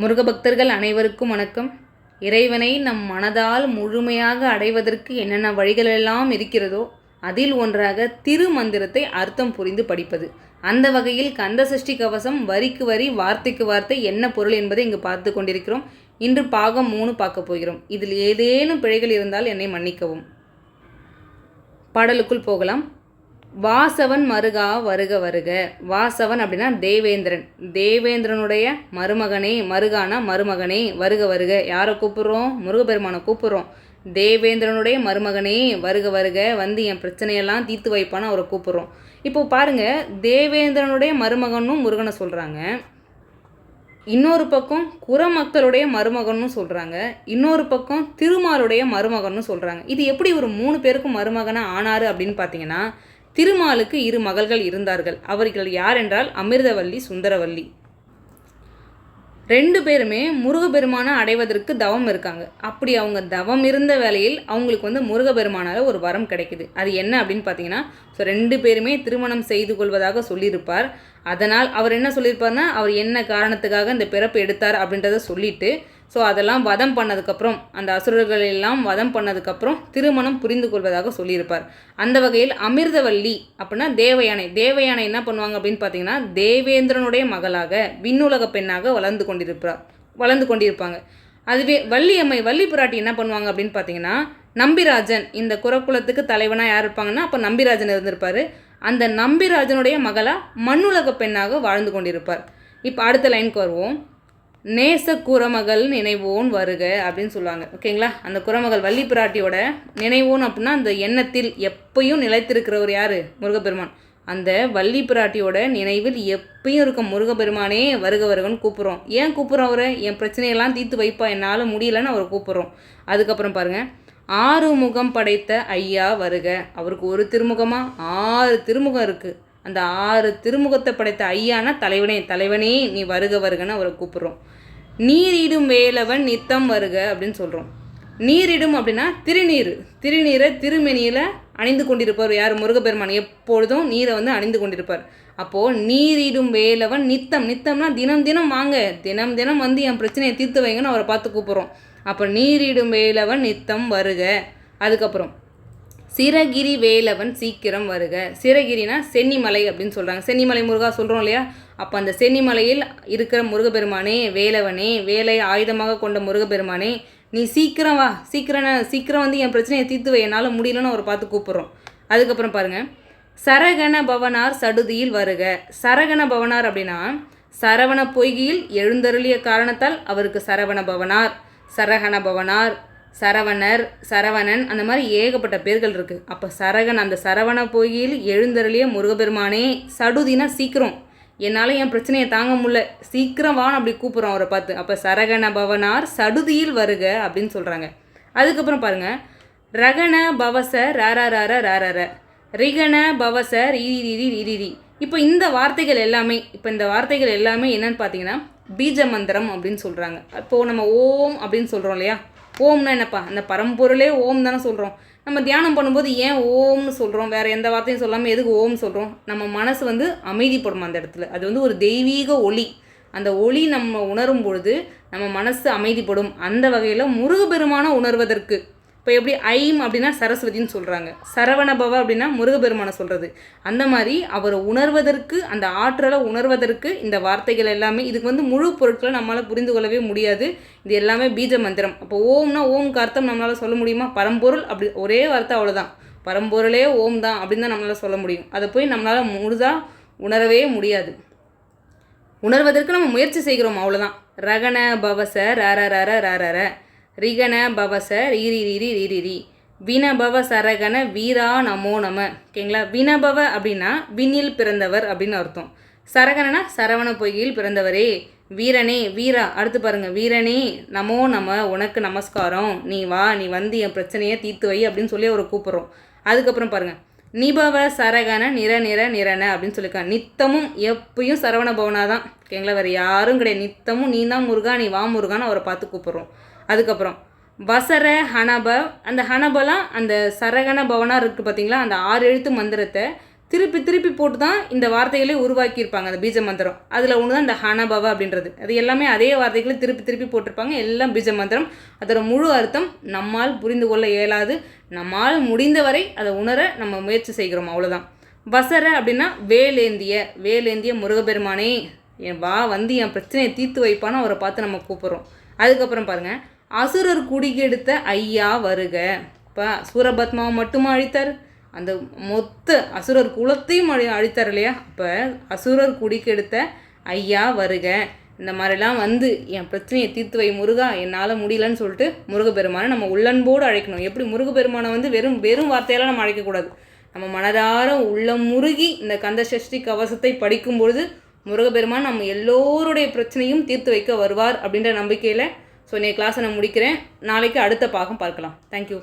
முருக பக்தர்கள் அனைவருக்கும் வணக்கம். இறைவனை நம் மனதால் முழுமையாக அடைவதற்கு என்னென்ன வழிகளெல்லாம் இருக்கிறதோ அதில் ஒன்றாக திருமந்திரத்தை அர்த்தம் புரிந்து படிப்பது. அந்த வகையில் கந்த சஷ்டி கவசம் வரிக்கு வரி வார்த்தைக்கு வார்த்தை என்ன பொருள் என்பதை இங்கு பார்த்து கொண்டிருக்கிறோம். இன்று பாகம் 3 பார்க்க போகிறோம். இதில் ஏதேனும் பிழைகள் இருந்தால் என்னை மன்னிக்கவும். பாடலுக்குள் போகலாம். வாசவன் மருகா வருக வருக. வாசவன் அப்படின்னா தேவேந்திரன். தேவேந்திரனுடைய மருமகனே, மருகானா மருமகனே, வருக வருக. யாரை கூப்பிட்றோம்? முருகப்பெருமானை கூப்பிட்றோம். தேவேந்திரனுடைய மருமகனே வருக வருக, வந்து என் பிரச்சனையெல்லாம் தீர்த்து வைப்பான்னு அவரை கூப்பிட்றோம். இப்போ பாருங்க, தேவேந்திரனுடைய மருமகனும் முருகனை சொல்கிறாங்க. இன்னொரு பக்கம் குறமக்களுடைய மருமகன்னு சொல்கிறாங்க. இன்னொரு பக்கம் திருமாலுடைய மருமகன்னு சொல்கிறாங்க. இது எப்படி ஒரு 3 பேருக்கும் மருமகனாக ஆனார் அப்படின்னு பார்த்தீங்கன்னா, திருமாலுக்கு 2 மகள்கள் இருந்தார்கள். அவர்கள் யார் என்றால் அமிர்தவல்லி, சுந்தரவல்லி. 2 பேருமே முருகப்பெருமானை அடைவதற்கு தவம் இருக்காங்க. அப்படி அவங்க தவம் இருந்த வேளையில் அவங்களுக்கு முருகப்பெருமானால் ஒரு வரம் கிடைக்குது. அது என்ன அப்படின்னு பார்த்தீங்கன்னா, 2 பேருமே திருமணம் செய்து கொள்வதாக சொல்லியிருப்பார். அதனால் அவர் என்ன சொல்லியிருப்பார்னா, அவர் என்ன காரணத்துக்காக இந்த பிறப்பு எடுத்தார் அப்படின்றத சொல்லிட்டு, அதெல்லாம் வதம் பண்ணதுக்கப்புறம், அந்த அசுரர்கள் எல்லாம் வதம் பண்ணதுக்கப்புறம் திருமணம் புரிந்து கொள்வதாக சொல்லியிருப்பார். அந்த வகையில் அமிர்தவல்லி அப்படின்னா தேவயானை. தேவயானை என்ன பண்ணுவாங்க அப்படின்னு பார்த்தீங்கன்னா, தேவேந்திரனுடைய மகளாக விண்ணுலக பெண்ணாக வளர்ந்து கொண்டிருப்பாங்க. அதுவே வள்ளியம்மை, வள்ளி பிராட்டி என்ன பண்ணுவாங்க அப்படின்னு பார்த்தீங்கன்னா, நம்பிராஜன், இந்த குறக்குலத்துக்கு தலைவனாக யார் இருப்பாங்கன்னா அப்போ நம்பிராஜன் இருந்திருப்பார். அந்த நம்பிராஜனுடைய மகளாக மண்ணுலக பெண்ணாக வாழ்ந்து கொண்டிருப்பார். இப்போ அடுத்த லைனுக்கு வருவோம். நேச குறமகள் நினைவோன் வருக அப்படின்னு சொல்லுவாங்க. ஓகேங்களா? அந்த குறமகள் வள்ளி பிராட்டியோட நினைவோன் அப்படின்னா அந்த எண்ணத்தில் எப்பயும் நிலைத்திருக்கிறவர் யார்? முருகப்பெருமான். அந்த வள்ளி பிராட்டியோட நினைவில் எப்பயும் இருக்க முருகப்பெருமானே வருக வருகன்னு கூப்பிட்றோம். ஏன் கூப்பிட்றோம் அவரை? என் பிரச்சனையெல்லாம் தீர்த்து வைப்பா, என்னால் முடியலன்னு அவரை கூப்பிட்றோம். அதுக்கப்புறம் பாருங்கள், 6 முகம் படைத்த ஐயா வருக. அவருக்கு ஒரு திருமுகமாக 6 திருமுகம் இருக்குது. அந்த 6 திருமுகத்தை படைத்த ஐயானா தலைவனே நீ வருக வருகன்னு அவரை கூப்பிட்றோம். நீரிடும் வேலவன் நித்தம் வருக அப்படின்னு சொல்கிறோம். நீரிடும் அப்படின்னா திருநீரை திருமெனியில் அணிந்து கொண்டிருப்பார் யார்? முருகப்பெருமான். எப்பொழுதும் நீரை அணிந்து கொண்டிருப்பார். அப்போது நீரிடும் வேலவன் நித்தம்னா தினம் தினம் வாங்க, தினம் தினம் என் பிரச்சனையை தீர்த்து வைங்கன்னு அவரை பார்த்து கூப்பிட்றோம். அப்போ நீரிடும் வேலவன் நித்தம் வருக. அதுக்கப்புறம் சிரகிரி வேலவன் சீக்கிரம் வருக. சிரகிரினா சென்னிமலை அப்படின்னு சொல்கிறாங்க. சென்னிமலை முருகா சொல்கிறோம் இல்லையா? அப்போ அந்த சென்னிமலையில் இருக்கிற முருகப்பெருமானே, வேலவனே, வேலை ஆயுதமாக கொண்ட முருகப்பெருமானே, நீ சீக்கிரம் வா, சீக்கிரம் என் பிரச்சனையை தீர்த்து வை, என்னால் முடியலன்னு அவரை பார்த்து கூப்பிட்றோம். அதுக்கப்புறம் பாருங்கள், சரகண பவனார் சடுதியில் வருக. சரகண பவனார் அப்படின்னா சரவண பொய்கையில் எழுந்தருளிய காரணத்தால் அவருக்கு சரவண பவனார், சரகண பவனார், சரவணர், சரவணன், அந்த மாதிரி ஏகப்பட்ட பேர்கள் இருக்குது. அப்போ அந்த சரவண பொய்கையில் எழுந்தருளிய முருகப்பெருமானே, சடுதினா சீக்கிரம், என்னால் என் பிரச்சனையை தாங்க முடியல, சீக்கிரம் வான்னு அப்படி கூப்பிட்றோம் அவரை பார்த்து. அப்போ சரகண பவனார் சடுதியில் வருக அப்படின்னு சொல்கிறாங்க. அதுக்கப்புறம் பாருங்கள், ரகண பவச ரர ரிகண பவச ரிரி. இப்போ இந்த வார்த்தைகள் எல்லாமே என்னன்னு பார்த்தீங்கன்னா பீஜ மந்திரம் அப்படின்னு சொல்கிறாங்க. இப்போது நம்ம ஓம் அப்படின்னு சொல்கிறோம் இல்லையா? ஓம்னா என்னப்பா? அந்த பரம்பொருளே ஓம் தானே சொல்கிறோம். நம்ம தியானம் பண்ணும்போது ஏன் ஓம்னு சொல்கிறோம்? வேறு எந்த வார்த்தையும் சொல்லாமல் எதுக்கு ஓம் சொல்கிறோம்? நம்ம மனசு அமைதிப்படும் அந்த இடத்துல. அது ஒரு தெய்வீக ஒளி. அந்த ஒளி நம்ம உணரும் பொழுது நம்ம மனசு அமைதிப்படும். அந்த வகையில் முருகப்பெருமான உணர்வதற்கு, இப்போ எப்படி ஐம் அப்படின்னா சரஸ்வதின்னு சொல்கிறாங்க, சரவணபவ அப்படின்னா முருகப்பெருமானை சொல்கிறது. அந்த மாதிரி அவரை உணர்வதற்கு, அந்த ஆற்றலை உணர்வதற்கு இந்த வார்த்தைகள் எல்லாமே, இதுக்கு முழு பொருட்களை நம்மளால் புரிந்து கொள்ளவே முடியாது. இது எல்லாமே பீஜ மந்திரம். அப்போ ஓம்னா ஓம்க்கு அர்த்தம் நம்மளால் சொல்ல முடியுமா? பரம்பொருள், அப்படி ஒரே வார்த்தை, அவ்வளோதான். பரம்பொருளே ஓம் தான் அப்படின்னு தான் நம்மளால் சொல்ல முடியும். அதை போய் நம்மளால் முழுதாக உணரவே முடியாது. உணர்வதற்கு நம்ம முயற்சி செய்கிறோம், அவ்வளோதான். ரகண பவச ரர ரிகண பவச ரிரி வினபவ சரகண வீரா நமோ நம. ஓகேங்களா? வினபவ அப்படின்னா விண்ணில் பிறந்தவர் அப்படின்னு அர்த்தம். சரகணனா சரவண பொய்கையில் பிறந்தவரே, வீரனே, வீரா. அடுத்து பாருங்கள், வீரனே நமோ நம, உனக்கு நமஸ்காரம், நீ வா, நீ என் பிரச்சனையை தீர்த்து வை அப்படின்னு சொல்லி அவரை கூப்பிட்றோம். அதுக்கப்புறம் பாருங்கள், நிபவ சரகண நிரன அப்படின்னு சொல்லியிருக்காங்க. நித்தமும் எப்பயும் சரவண பவனா தான். ஓகேங்களா? வேறு யாரும் கிடையாது. நித்தமும் நீ தான் முருகா, நீ வா முருகான்னு அவரை பார்த்து கூப்பிட்றோம். அதுக்கப்புறம் வசர ஹனப. அந்த ஹனபலாம் அந்த சரகண பவனாக இருக்குது பார்த்தீங்களா? அந்த 6 எழுத்து மந்திரத்தை திருப்பி திருப்பி போட்டு தான் இந்த வார்த்தைகளே உருவாக்கியிருப்பாங்க அந்த பீஜ மந்திரம். அதில் ஒன்று தான் இந்த ஹனபவ அப்படின்றது. அது எல்லாமே அதே வார்த்தைகளை திருப்பி திருப்பி போட்டிருப்பாங்க. எல்லாம் பீஜ மந்திரம். அதோட முழு அர்த்தம் நம்மால் புரிந்து கொள்ள இயலாது. நம்மால் முடிந்தவரை அதை உணர நம்ம முயற்சி செய்கிறோம், அவ்வளோதான். வசர அப்படின்னா வேலேந்திய முருகப்பெருமானே வா வந்து என் பிரச்சனையை தீர்த்து வைப்பான்னு அவரை பார்த்து நம்ம கூப்பிட்றோம். அதுக்கப்புறம் பாருங்கள், அசுரர் குடிக்கெடுத்த ஐயா வருக. இப்போ சூரபத்மாவை மட்டுமா அழித்தார்? அந்த மொத்த அசுரர் குலத்தையும் அழித்தார் இல்லையா? அப்போ அசுரர் குடிக்கெடுத்த ஐயா வருக, இந்த மாதிரிலாம் வந்து என் பிரச்சனையை தீர்த்து வை முருகா, என்னால் முடியலன்னு சொல்லிட்டு முருகப்பெருமானை நம்ம உள்ளன்போடு அழைக்கணும். எப்படி முருகப்பெருமானை வந்து வெறும் வார்த்தையெல்லாம் நம்ம அழைக்கக்கூடாது. நம்ம மனதார உள்ளம் முருகி இந்த கந்த சஷ்டி கவசத்தை படிக்கும்பொழுது முருகப்பெருமான் நம்ம எல்லோருடைய பிரச்சனையும் தீர்த்து வைக்க வருவார் அப்படின்ற நம்பிக்கையில் ஸோ இன்னைக்கு கிளாஸை நான் முடிக்கிறேன். நாளைக்கு அடுத்த பாகம் பார்க்கலாம். தேங்க்யூ.